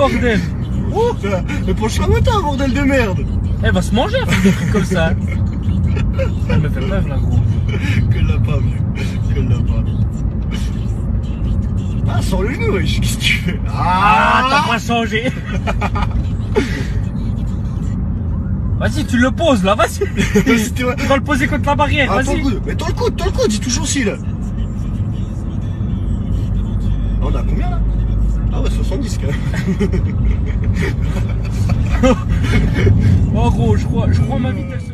bordel. Oh, mais penche la moto, bordel de merde. Elle va se manger avec des trucs comme ça. Elle me fait peur là, gros. Que l'a pas, vieux. Que l'a pas. Ah, sans le genou, wesh, qu'est-ce que tu fais? Ah, t'as pas changé. Vas-y, tu le poses là, vas-y. Tu vas le poser contre la barrière, Ah, vas-y. mais toi le coude, il touche aussi là. On a combien là? Ah ouais, 70 quand même. Oh gros, je crois ma vitesse.